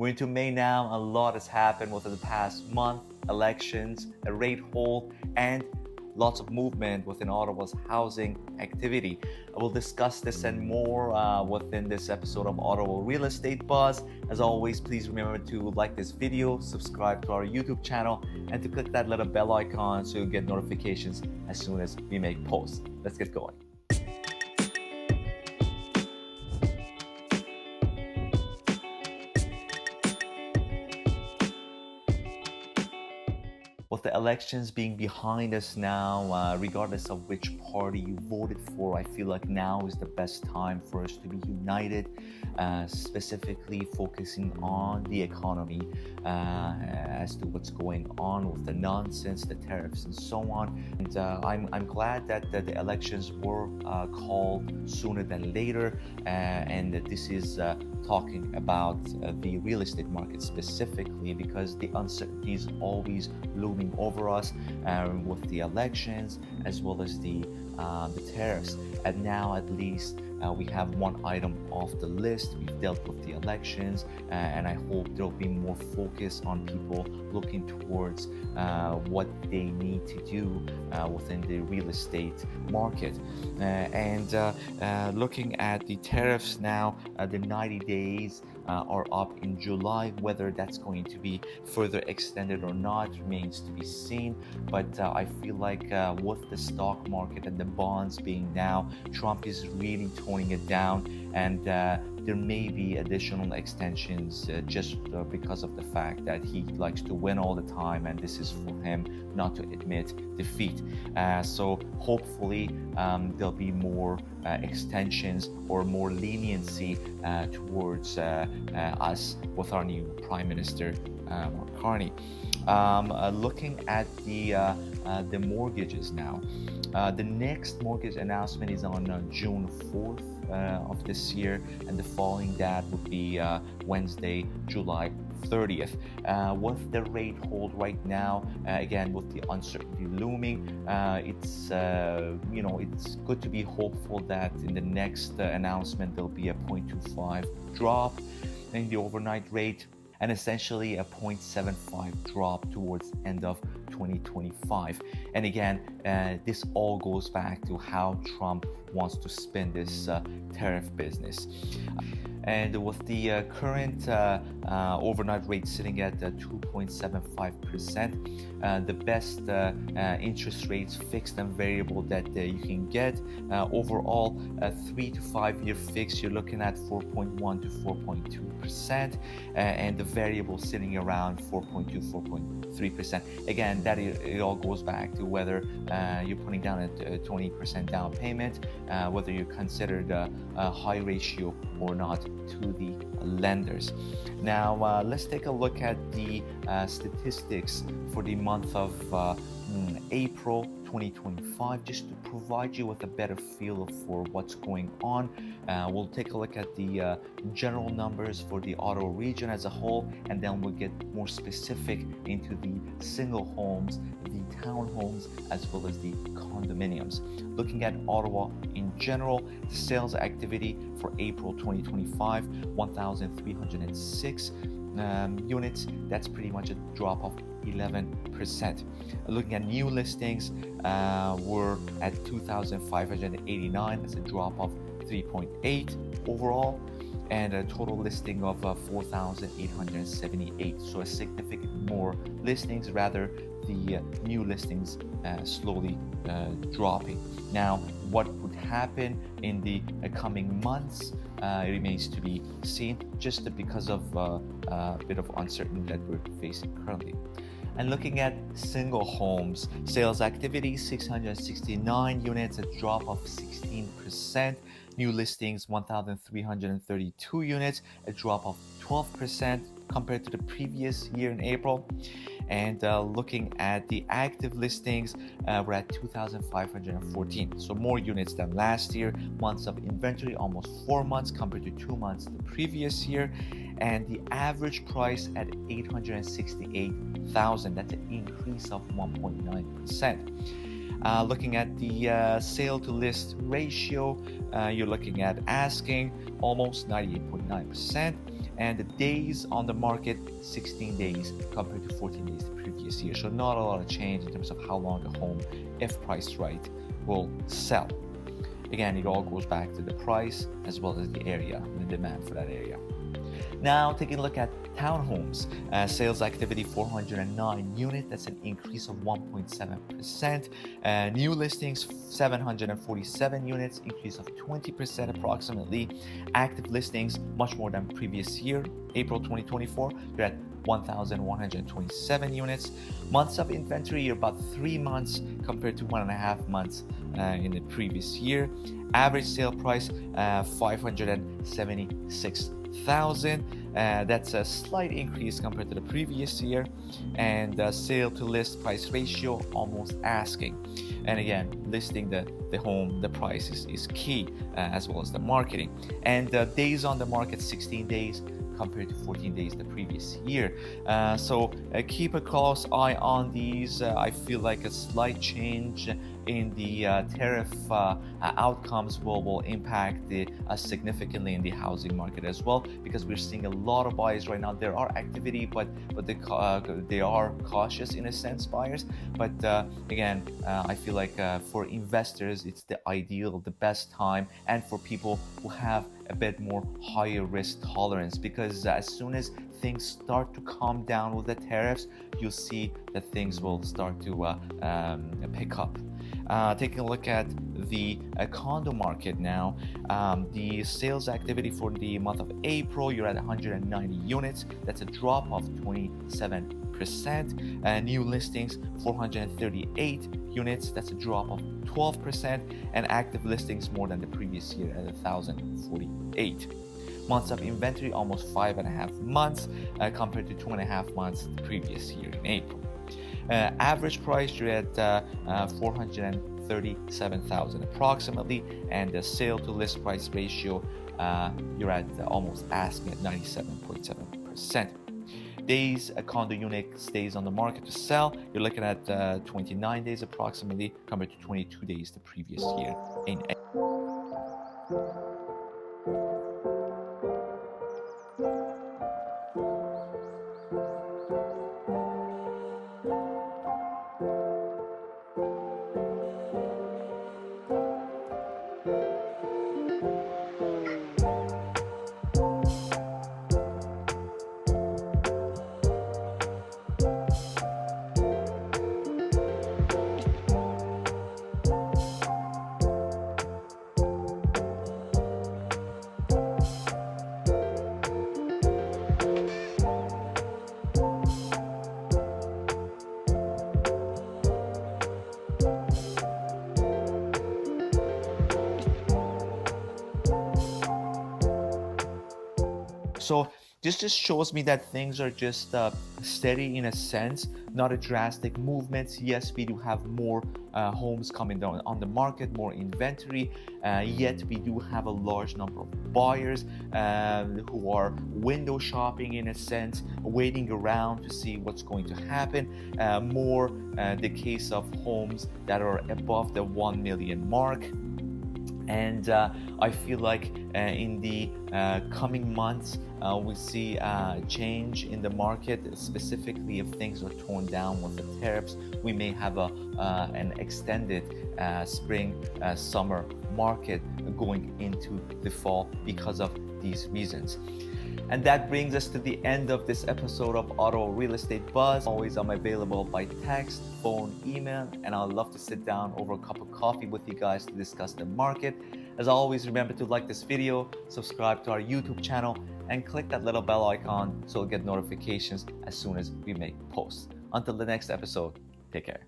We're into May now. A lot has happened within the past month. Elections, a rate hold, and lots of movement within Ottawa's housing activity. I will discuss this and more within this episode of Ottawa Real Estate Buzz. As always, please remember to like this video, subscribe to our YouTube channel, and to click that little bell icon so you'll get notifications as soon as we make posts. Let's get going. With the elections being behind us now, regardless of which party you voted for, I feel like now is the best time for us to be united, specifically focusing on the economy as to what's going on with the nonsense, the tariffs, and so on. And I'm glad that the elections were called sooner than later, and that this is talking about the real estate market specifically, because the uncertainty is always looming over us with the elections as well as the tariffs. And now at least we have one item off the list. We've dealt with the elections, and I hope there'll be more focus on people looking towards what they need to do within the real estate market. And looking at the tariffs now, the 90 days are up in July. Whether that's going to be further extended or not remains to be seen. But I feel like with the stock market and the bonds being now, Trump is really toning it down, and there may be additional extensions just because of the fact that he likes to win all the time, and this is for him not to admit defeat. So hopefully there'll be more extensions or more leniency towards us with our new Prime Minister, Mark Carney. Looking at the mortgages now. The next mortgage announcement is on June 4th of this year, and the following that would be Wednesday, July 30th. With the rate hold right now, again with the uncertainty looming, it's it's good to be hopeful that in the next announcement there'll be a 0.25 drop in the overnight rate, and essentially a 0.75 drop towards end of 2025. And again, this all goes back to how Trump wants to spin this tariff business. And with the current overnight rate sitting at 2.75%, the best interest rates, fixed and variable, that you can get. Overall, a 3 to 5 year fix, you're looking at 4.1 to 4.2%, and the variable sitting around 4.2, 4.3%. Again, that it all goes back to whether you're putting down a 20% down payment, whether you're considered a high ratio or not to the lenders. Now let's take a look at the statistics for the month of April 2025, just to provide you with a better feel for what's going on. We'll take a look at the general numbers for the Ottawa region as a whole, and then we'll get more specific into the single homes, the townhomes, as well as the condominiums. Looking at Ottawa in general, the sales activity for April 2025, 1,306 units. That's pretty much a drop of 11%. Looking at new listings, we're at 2,589. That's a drop of 3.8 overall, and a total listing of 4,878. So a significant more listings, rather the new listings slowly dropping. Now, what would happen in the coming months remains to be seen, just because of a bit of uncertainty that we're facing currently. And looking at single homes, sales activity 669 units, a drop of 16%. New listings 1,332 units, a drop of 12% compared to the previous year in April. And looking at the active listings, we're at 2,514. So more units than last year. Months of inventory, almost 4 months compared to 2 months the previous year. And the average price at $868,000. That's an increase of 1.9%. Looking at the sale to list ratio, you're looking at asking almost 98.9%, and the days on the market 16 days compared to 14 days the previous year. So not a lot of change in terms of how long a home, if priced right, will sell. Again, it all goes back to the price as well as the area, the demand for that area. Now, taking a look at townhomes, sales activity 409 units, that's an increase of 1.7%. New listings 747 units, increase of 20% approximately. Active listings much more than previous year, April 2024, you're at 1,127 units. Months of inventory, you're about 3 months compared to 1.5 months in the previous year. Average sale price 576,000. That's a slight increase compared to the previous year, and sale to list price ratio almost asking. And again, listing the home, the price is key, as well as the marketing. And days on the market 16 days compared to 14 days the previous year. So keep a close eye on these. I feel like a slight change in the tariff outcomes will impact us significantly in the housing market as well, because we're seeing a lot of buyers right now. There are activity, but they are cautious in a sense, buyers. But again, I feel like for investors, it's the ideal, the best time, and for people who have a bit more higher risk tolerance, because as soon as things start to calm down with the tariffs, you'll see that things will start to pick up. Taking a look at the condo market now, the sales activity for the month of April, you're at 190 units. That's a drop of 27%. New listings 438 units. That's a drop of 12%, and active listings more than the previous year at 1,048. Months of inventory almost 5.5 months compared to 2.5 months the previous year in April. Average price, you're at 437,000 approximately, and the sale to list price ratio, you're at almost asking at 97.7%. Days a condo unit stays on the market to sell, you're looking at 29 days approximately compared to 22 days the previous year in So this just shows me that things are just steady in a sense, not a drastic movements. Yes, we do have more homes coming down on the market, more inventory, yet we do have a large number of buyers who are window shopping in a sense, waiting around to see what's going to happen. More the case of homes that are above the 1 million mark. And I feel like in the coming months, we see a change in the market, specifically if things are torn down with the tariffs. We may have an extended spring, summer market going into the fall because of these reasons. And that brings us to the end of this episode of Ottawa Real Estate Buzz. Always, I'm available by text, phone, email, and I'd love to sit down over a cup of coffee with you guys to discuss the market. As always, remember to like this video, subscribe to our YouTube channel, and click that little bell icon so you'll get notifications as soon as we make posts. Until the next episode, take care.